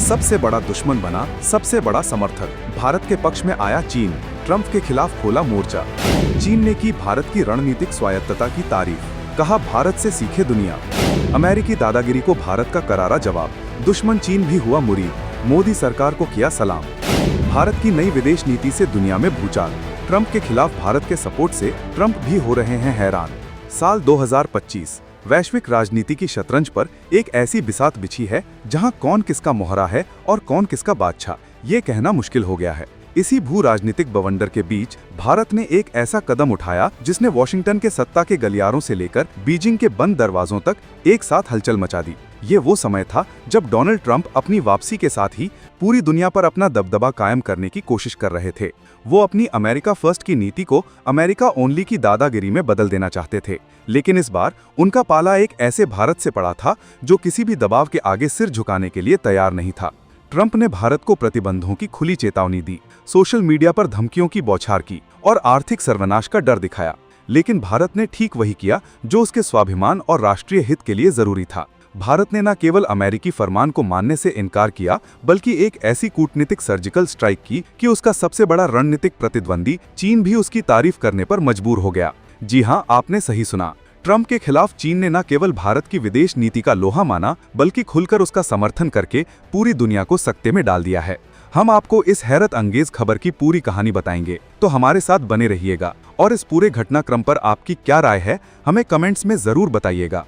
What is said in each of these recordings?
सबसे बड़ा दुश्मन बना सबसे बड़ा समर्थक। भारत के पक्ष में आया चीन, ट्रंप के खिलाफ खोला मोर्चा। चीन ने की भारत की रणनीतिक स्वायत्तता की तारीफ, कहा भारत से सीखे दुनिया। अमेरिकी दादागिरी को भारत का करारा जवाब, दुश्मन चीन भी हुआ मुरीद, मोदी सरकार को किया सलाम। भारत की नई विदेश नीति से दुनिया में भूचाल, ट्रंप के खिलाफ भारत के सपोर्ट से ट्रंप भी हो रहे हैं हैरान। साल 2025 वैश्विक राजनीति की शतरंज पर एक ऐसी बिसात बिछी है जहां कौन किसका मोहरा है और कौन किसका बादशाह, ये कहना मुश्किल हो गया है। इसी भू राजनीतिक बवंडर के बीच भारत ने एक ऐसा कदम उठाया जिसने वॉशिंगटन के सत्ता के गलियारों से लेकर बीजिंग के बंद दरवाजों तक एक साथ हलचल मचा दी। ये वो समय था जब डोनाल्ड ट्रंप अपनी वापसी के साथ ही पूरी दुनिया पर अपना दबदबा कायम करने की कोशिश कर रहे थे। वो अपनी अमेरिका फर्स्ट की नीति को अमेरिका ओनली की दादागिरी में बदल देना चाहते थे, लेकिन इस बार उनका पाला एक ऐसे भारत से पड़ा था जो किसी भी दबाव के आगे सिर झुकाने के लिए तैयार नहीं था। ट्रंप ने भारत को प्रतिबंधों की खुली चेतावनी दी, सोशल मीडिया पर धमकियों की बौछार की और आर्थिक सर्वनाश का डर दिखाया, लेकिन भारत ने ठीक वही किया जो उसके स्वाभिमान और राष्ट्रीय हित के लिए जरूरी था। भारत ने न केवल अमेरिकी फरमान को मानने से इनकार किया, बल्कि एक ऐसी कूटनीतिक सर्जिकल स्ट्राइक की कि उसका सबसे बड़ा रणनीतिक प्रतिद्वंदी चीन भी उसकी तारीफ करने पर मजबूर हो गया। जी हां, आपने सही सुना। ट्रंप के खिलाफ चीन ने न केवल भारत की विदेश नीति का लोहा माना, बल्कि खुलकर उसका समर्थन करके पूरी दुनिया को सकते में डाल दिया है। हम आपको इस हैरत अंगेज खबर की पूरी कहानी बताएंगे, तो हमारे साथ बने रहिएगा। और इस पूरे घटनाक्रम पर आपकी क्या राय है, हमें कमेंट्स में जरूर बताइएगा।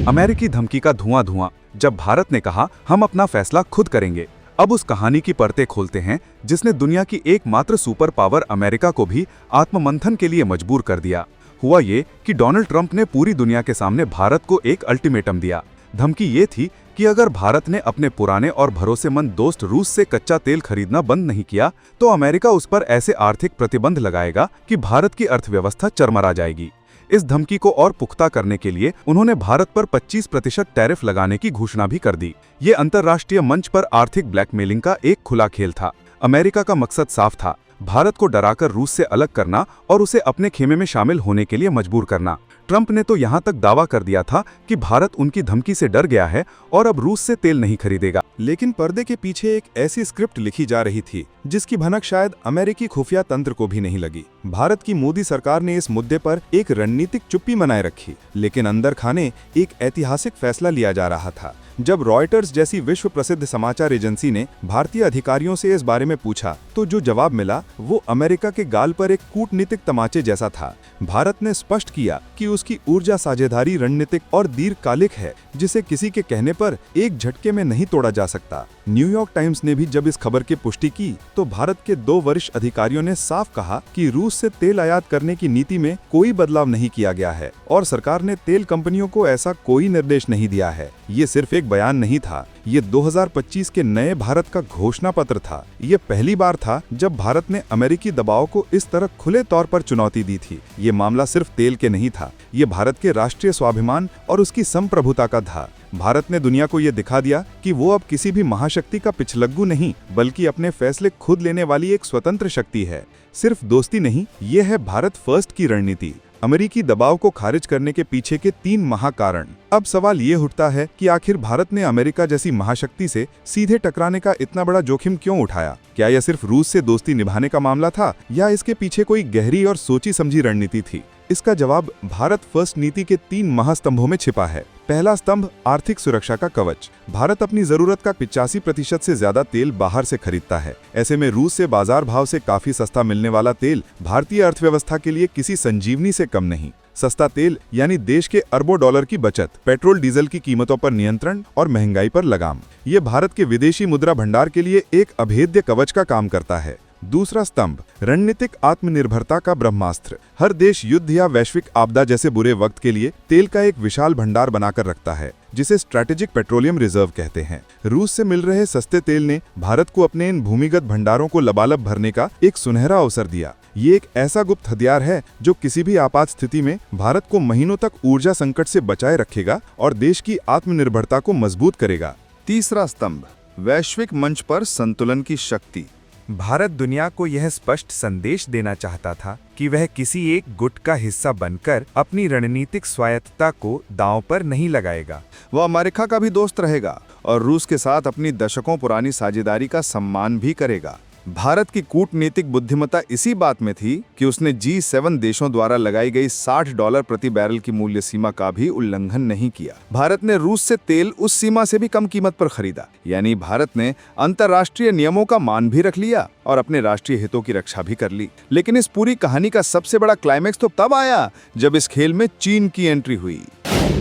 अमेरिकी धमकी का धुआं धुआं, जब भारत ने कहा हम अपना फैसला खुद करेंगे। अब उस कहानी की परतें खोलते हैं जिसने दुनिया की एकमात्र सुपर पावर अमेरिका को भी आत्ममंथन के लिए मजबूर कर दिया। हुआ ये कि डोनाल्ड ट्रंप ने पूरी दुनिया के सामने भारत को एक अल्टीमेटम दिया। धमकी ये थी कि अगर भारत ने अपने पुराने और भरोसेमंद दोस्त रूस से कच्चा तेल खरीदना बंद नहीं किया, तो अमेरिका उस पर ऐसे आर्थिक प्रतिबंध लगाएगा कि भारत की अर्थव्यवस्था चरमरा जाएगी। इस धमकी को और पुख्ता करने के लिए उन्होंने भारत पर 25% टैरिफ लगाने की घोषणा भी कर दी। ये अंतर्राष्ट्रीय मंच पर आर्थिक ब्लैकमेलिंग का एक खुला खेल था। अमेरिका का मकसद साफ था, भारत को डराकर रूस से अलग करना और उसे अपने खेमे में शामिल होने के लिए मजबूर करना। ट्रंप ने तो यहां तक दावा कर दिया था कि भारत उनकी धमकी से डर गया है और अब रूस से तेल नहीं खरीदेगा। लेकिन पर्दे के पीछे एक ऐसी स्क्रिप्ट लिखी जा रही थी जिसकी भनक शायद अमेरिकी खुफिया तंत्र को भी नहीं लगी। भारत की मोदी सरकार ने इस मुद्दे पर एक रणनीतिक चुप्पी बनाए रखी, लेकिन अंदर खाने एक ऐतिहासिक फैसला लिया जा रहा था। जब रॉयटर्स जैसी विश्व प्रसिद्ध समाचार एजेंसी ने भारतीय अधिकारियों से इस बारे में पूछा, तो जो जवाब मिला वो अमेरिका के गाल पर एक कूटनीतिक तमाचे जैसा था। भारत ने स्पष्ट किया कि उसकी ऊर्जा साझेदारी रणनीतिक और दीर्घकालिक है, जिसे किसी के कहने पर एक झटके में नहीं तोड़ा जा सकता। न्यूयॉर्क टाइम्स ने भी जब इस खबर की पुष्टि की, तो भारत के 2 वरिष्ठ अधिकारियों ने साफ कहा कि रूस से तेल आयात करने की नीति में कोई बदलाव नहीं किया गया है और सरकार ने तेल कंपनियों को ऐसा कोई निर्देश नहीं दिया है। ये सिर्फ एक बयान नहीं था, ये 2025 के नए भारत का घोषणा पत्र था। ये पहली बार था जब भारत ने अमेरिकी दबाव को इस तरह खुले तौर पर चुनौती दी थी। ये मामला सिर्फ तेल के नहीं था, ये भारत के राष्ट्रीय स्वाभिमान और उसकी संप्रभुता का था। भारत ने दुनिया को ये दिखा दिया कि वो अब किसी भी महाशक्ति का पिछलग्गू नहीं, बल्कि अपने फैसले खुद लेने वाली एक स्वतंत्र शक्ति है। सिर्फ दोस्ती नहीं, ये है भारत फर्स्ट की रणनीति। अमेरिकी दबाव को खारिज करने के पीछे के 3 महाकारण। अब सवाल ये उठता है कि आखिर भारत ने अमेरिका जैसी महाशक्ति से सीधे टकराने का इतना बड़ा जोखिम क्यों उठाया? क्या यह सिर्फ रूस से दोस्ती निभाने का मामला था, या इसके पीछे कोई गहरी और सोची समझी रणनीति थी? इसका जवाब भारत फर्स्ट नीति के 3 महास्तंभों में छिपा है। पहला स्तंभ, आर्थिक सुरक्षा का कवच। भारत अपनी जरूरत का 85% से ज्यादा तेल बाहर से खरीदता है। ऐसे में रूस से बाजार भाव से काफी सस्ता मिलने वाला तेल भारतीय अर्थव्यवस्था के लिए किसी संजीवनी से कम नहीं। सस्ता तेल यानी देश के अरबों डॉलर की बचत, पेट्रोल डीजल की कीमतों पर नियंत्रण और महंगाई पर लगाम। ये भारत के विदेशी मुद्रा भंडार के लिए एक अभेद्य कवच का काम करता है। दूसरा स्तंभ, रणनीतिक आत्मनिर्भरता का ब्रह्मास्त्र। हर देश युद्ध या वैश्विक आपदा जैसे बुरे वक्त के लिए तेल का एक विशाल भंडार बनाकर रखता है, जिसे स्ट्रैटेजिक पेट्रोलियम रिजर्व कहते हैं। रूस से मिल रहे सस्ते तेल ने भारत को अपने इन भूमिगत भंडारों को लबालब भरने का एक सुनहरा अवसर दिया। ये एक ऐसा गुप्त हथियार है जो किसी भी आपात स्थिति में भारत को महीनों तक ऊर्जा संकट से बचाए रखेगा और देश की आत्मनिर्भरता को मजबूत करेगा। तीसरा स्तंभ, वैश्विक मंच पर संतुलन की शक्ति। भारत दुनिया को यह स्पष्ट संदेश देना चाहता था कि वह किसी एक गुट का हिस्सा बनकर अपनी रणनीतिक स्वायत्तता को दांव पर नहीं लगाएगा। वह अमेरिका का भी दोस्त रहेगा और रूस के साथ अपनी दशकों पुरानी साझेदारी का सम्मान भी करेगा। भारत की कूटनीतिक बुद्धिमत्ता इसी बात में थी कि उसने G7 देशों द्वारा लगाई गई $60 प्रति बैरल की मूल्य सीमा का भी उल्लंघन नहीं किया। भारत ने रूस से तेल उस सीमा से भी कम कीमत पर खरीदा, यानी भारत ने अंतर्राष्ट्रीय नियमों का मान भी रख लिया और अपने राष्ट्रीय हितों की रक्षा भी कर ली। लेकिन इस पूरी कहानी का सबसे बड़ा क्लाइमैक्स तो तब आया जब इस खेल में चीन की एंट्री हुई।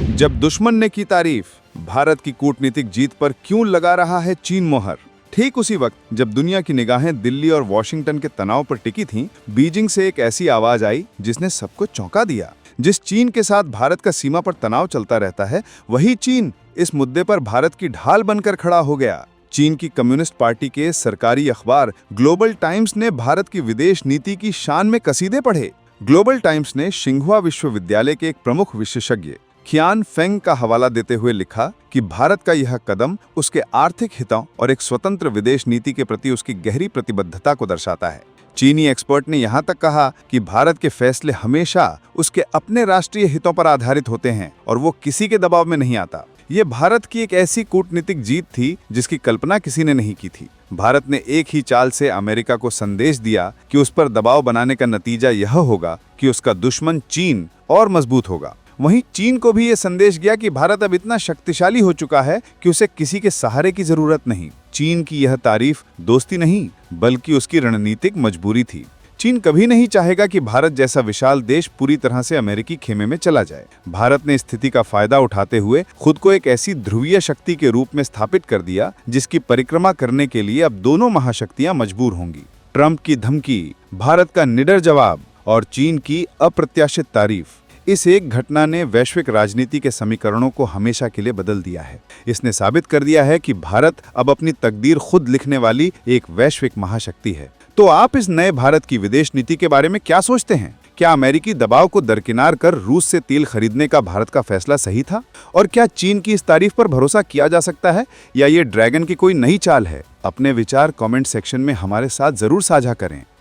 जब दुश्मन ने की तारीफ, भारत की कूटनीतिक जीत पर क्यों लगा रहा है चीन मोहर। ठीक उसी वक्त जब दुनिया की निगाहें दिल्ली और वॉशिंगटन के तनाव पर टिकी थीं, बीजिंग से एक ऐसी आवाज आई जिसने सबको चौंका दिया। जिस चीन के साथ भारत का सीमा पर तनाव चलता रहता है, वही चीन इस मुद्दे पर भारत की ढाल बनकर खड़ा हो गया। चीन की कम्युनिस्ट पार्टी के सरकारी अखबार ग्लोबल टाइम्स ने भारत की विदेश नीति की शान में कसीदे पढ़े। ग्लोबल टाइम्स ने सिंघुआ विश्वविद्यालय के एक प्रमुख विशेषज्ञ क़ियान फेंग का हवाला देते हुए लिखा कि भारत का यह कदम उसके आर्थिक हितों और एक स्वतंत्र विदेश नीति के प्रति उसकी गहरी प्रतिबद्धता को दर्शाता है। चीनी एक्सपर्ट ने यहाँ तक कहा कि भारत के फैसले हमेशा उसके अपने राष्ट्रीय हितों पर आधारित होते हैं और वो किसी के दबाव में नहीं आता। ये भारत की एक ऐसी कूटनीतिक जीत थी जिसकी कल्पना किसी ने नहीं की थी। भारत ने एक ही चाल से अमेरिका को संदेश दिया कि उस पर दबाव बनाने का नतीजा यह होगा कि उसका दुश्मन चीन और मजबूत होगा। वहीं चीन को भी ये संदेश गया कि भारत अब इतना शक्तिशाली हो चुका है कि उसे किसी के सहारे की जरूरत नहीं। चीन की यह तारीफ दोस्ती नहीं बल्कि उसकी रणनीतिक मजबूरी थी। चीन कभी नहीं चाहेगा कि भारत जैसा विशाल देश पूरी तरह से अमेरिकी खेमे में चला जाए। भारत ने स्थिति का फायदा उठाते हुए खुद को एक ऐसी ध्रुवीय शक्ति के रूप में स्थापित कर दिया जिसकी परिक्रमा करने के लिए अब दोनों महाशक्तियां मजबूर होंगी। ट्रंप की धमकी, भारत का निडर जवाब और चीन की अप्रत्याशित तारीफ, इस एक घटना ने वैश्विक राजनीति के समीकरणों को हमेशा के लिए बदल दिया है। इसने साबित कर दिया है कि भारत अब अपनी तकदीर खुद लिखने वाली एक वैश्विक महाशक्ति है। तो आप इस नए भारत की विदेश नीति के बारे में क्या सोचते हैं? क्या अमेरिकी दबाव को दरकिनार कर रूस से तेल खरीदने का भारत का फैसला सही था? और क्या चीन की इस तारीफ पर भरोसा किया जा सकता है या ये ड्रैगन की कोई नई चाल है? अपने विचार कमेंट सेक्शन में हमारे साथ जरूर साझा करें।